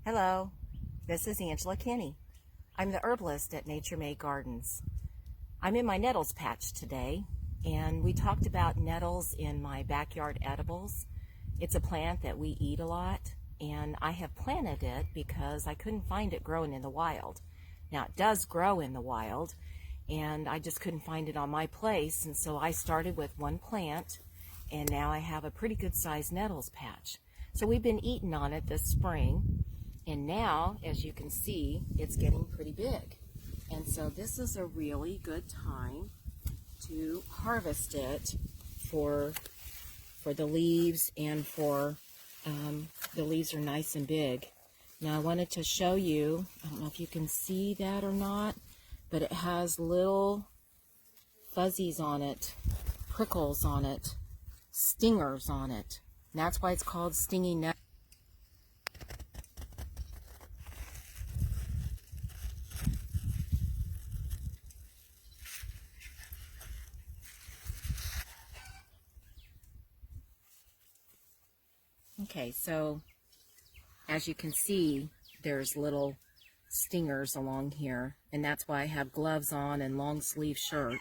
Hello, this is Angela Kinney. I'm the herbalist at Nature Made Gardens. I'm in my nettles patch today, and we talked about nettles in my backyard edibles. It's a plant that we eat a lot, and I have planted it because I couldn't find it growing in the wild. Now, it does grow in the wild, and I just couldn't find it on my place, and so I started with one plant, and now I have a pretty good sized nettles patch. So we've been eating on it this spring. And now, as you can see, it's getting pretty big. And so this is a really good time to harvest it for the leaves, and for the leaves are nice and big. Now I wanted to show you, I don't know if you can see that or not, but it has little fuzzies on it, prickles on it, stingers on it. And that's why it's called Stinging Nettles. Okay, so as you can see, there's little stingers along here, and that's why I have gloves on and long sleeve shirt.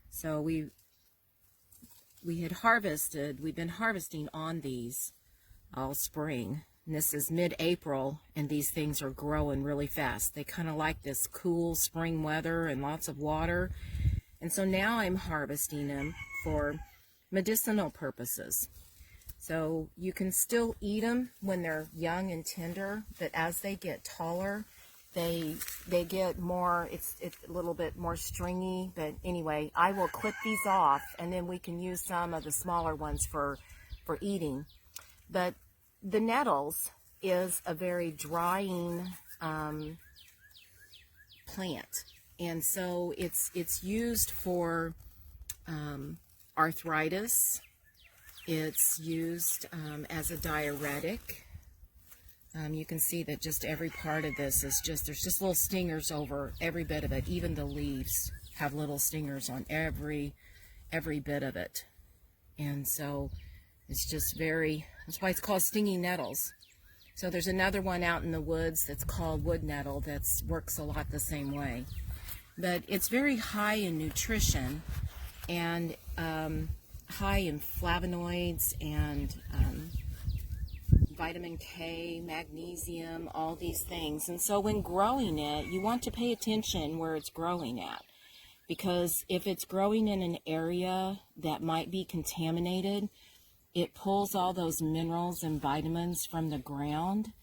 So we've been harvesting on these all spring. And this is mid-April, and these things are growing really fast. They kind of like this cool spring weather and lots of water. And so now I'm harvesting them for medicinal purposes. So you can still eat them when they're young and tender, but as they get taller, they get more, it's a little bit more stringy. But anyway, I will clip these off, and then we can use some of the smaller ones for eating. But the nettles is a very drying plant, and so it's used for arthritis. It's used as a diuretic. You can see that just every part of this is there's just little stingers over every bit of it. Even the leaves have little stingers on every bit of it. And so it's just that's why it's called Stinging Nettles. So there's another one out in the woods that's called wood nettle that works a lot the same way. But it's very high in nutrition, and high in flavonoids and vitamin K, magnesium, all these things. And so when growing it, you want to pay attention where it's growing at, because if it's growing in an area that might be contaminated, it pulls all those minerals and vitamins from the ground,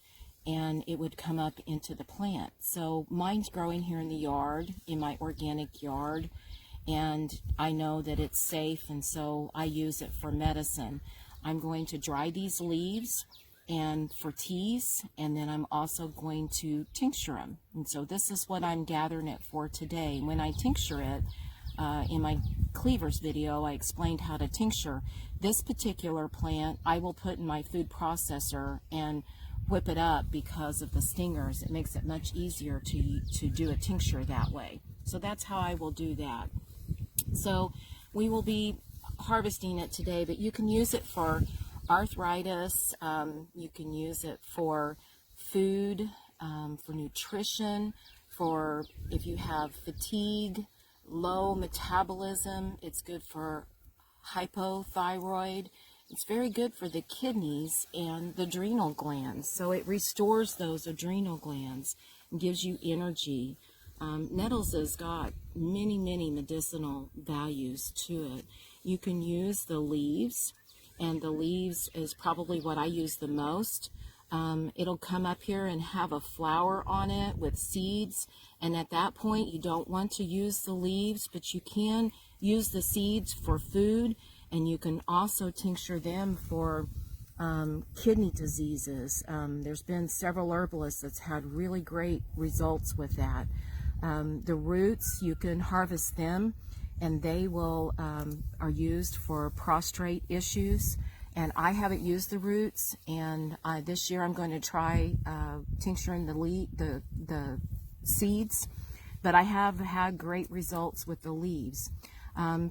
and it would come up into the plant. So mine's growing here in the yard, in my organic yard, and I know that it's safe, and so I use it for medicine. I'm going to dry these leaves and for teas, and then I'm also going to tincture them. And so this is what I'm gathering it for today. When I tincture it, in my cleavers video, I explained how to tincture. This particular plant I will put in my food processor and whip it up because of the stingers. It makes it much easier to do a tincture that way. So that's how I will do that. So we will be harvesting it today, but you can use it for arthritis, you can use it for food, for nutrition, for if you have fatigue, low metabolism. It's good for hypothyroid. It's very good for the kidneys and the adrenal glands. So it restores those adrenal glands and gives you energy. Nettles has got many medicinal values to it. You can use the leaves, and the leaves is probably what I use the most. It'll come up here and have a flower on it with seeds, and at that point you don't want to use the leaves, but you can use the seeds for food, and you can also tincture them for kidney diseases. There's been several herbalists that's had really great results with that. The roots, you can harvest them, and they are used for prostrate issues. And I haven't used the roots, and this year I'm going to try tincturing the seeds, but I have had great results with the leaves.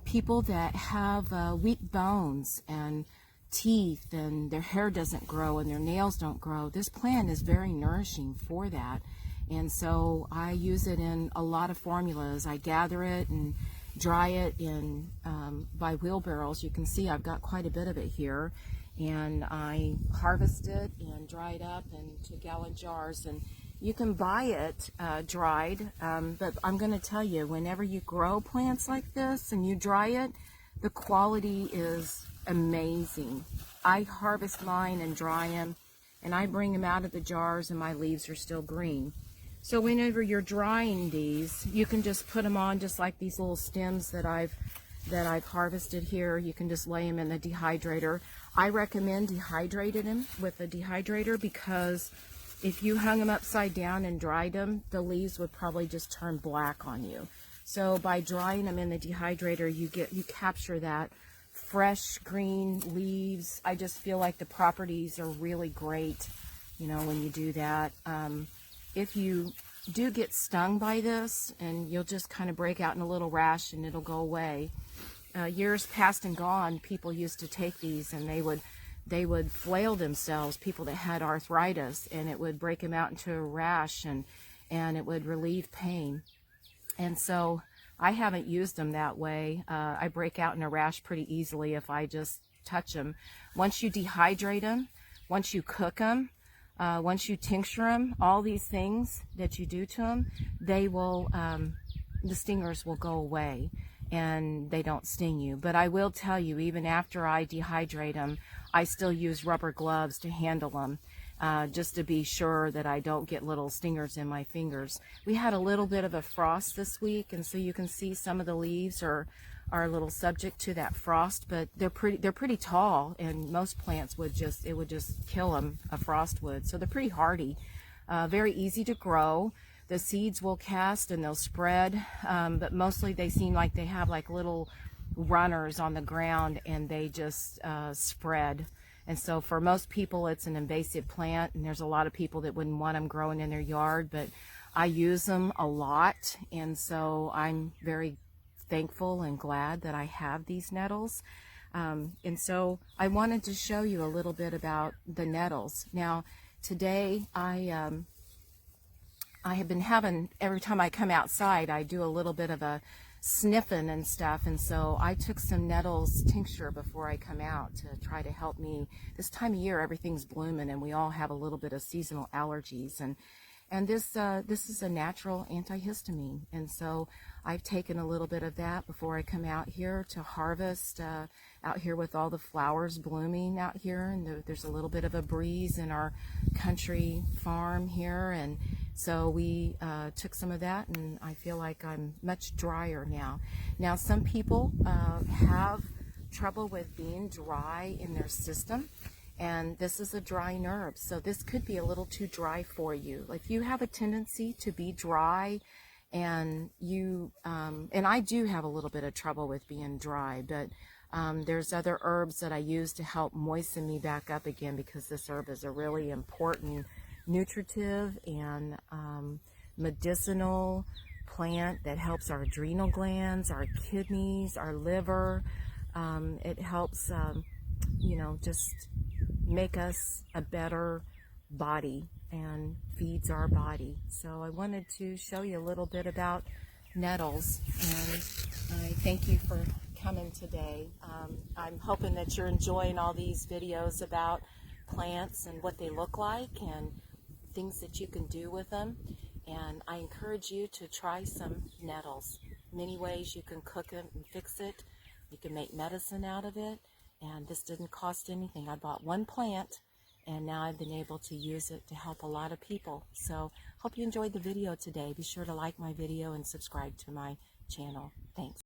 People that have weak bones and teeth and their hair doesn't grow and their nails don't grow. This plant is very nourishing for that. And so I use it in a lot of formulas. I gather it and dry it in by wheelbarrows. You can see I've got quite a bit of it here. And I harvest it and dry it up into gallon jars. And you can buy it dried, but I'm going to tell you, whenever you grow plants like this and you dry it, the quality is amazing. I harvest mine and dry them, and I bring them out of the jars and my leaves are still green. So whenever you're drying these, you can just put them on just like these little stems that I've harvested here. You can just lay them in the dehydrator. I recommend dehydrating them with a dehydrator because if you hung them upside down and dried them, the leaves would probably just turn black on you. So by drying them in the dehydrator, you capture that fresh green leaves. I just feel like the properties are really great, you know, when you do that. If you do get stung by this, and you'll just kind of break out in a little rash and it'll go away. Years past and gone, people used to take these and they would flail themselves, people that had arthritis, and it would break them out into a rash and it would relieve pain. And so I haven't used them that way. I break out in a rash pretty easily if I just touch them. Once you dehydrate them, once you cook them, once you tincture them, all these things that you do to them, they will, the stingers will go away and they don't sting you. But I will tell you, even after I dehydrate them, I still use rubber gloves to handle them, just to be sure that I don't get little stingers in my fingers. We had a little bit of a frost this week, and so you can see some of the leaves are a little subject to that frost, but they're pretty tall, and most plants would just kill them, a frost would. So they're pretty hardy, very easy to grow. The seeds will cast and they'll spread, but mostly they seem like they have like little runners on the ground and they just spread. And so for most people it's an invasive plant, and there's a lot of people that wouldn't want them growing in their yard, but I use them a lot, and so I'm very thankful and glad that I have these nettles. And so I wanted to show you a little bit about the nettles. Now today I have been having, every time I come outside I do a little bit of a sniffing and stuff, and so I took some nettles tincture before I come out to try to help me. This time of year everything's blooming and we all have a little bit of seasonal allergies, and this is a natural antihistamine, and so I've taken a little bit of that before I come out here to harvest out here with all the flowers blooming out here, and there's a little bit of a breeze in our country farm here, and so we took some of that, and I feel like I'm much drier now. Now some people have trouble with being dry in their system, and this is a drying herb, so this could be a little too dry for you. If you have a tendency to be dry, and you and I do have a little bit of trouble with being dry, but there's other herbs that I use to help moisten me back up again, because this herb is a really important nutritive and medicinal plant that helps our adrenal glands, our kidneys, our liver. It helps you know, just make us a better body and feeds our body. So I wanted to show you a little bit about nettles, and I thank you for coming today. I'm hoping that you're enjoying all these videos about plants and what they look like and things that you can do with them, and I encourage you to try some nettles. Many ways you can cook it and fix it. You can make medicine out of it, and this didn't cost anything. I bought one plant and now I've been able to use it to help a lot of people. So hope you enjoyed the video today. Be sure to like my video and subscribe to my channel. Thanks.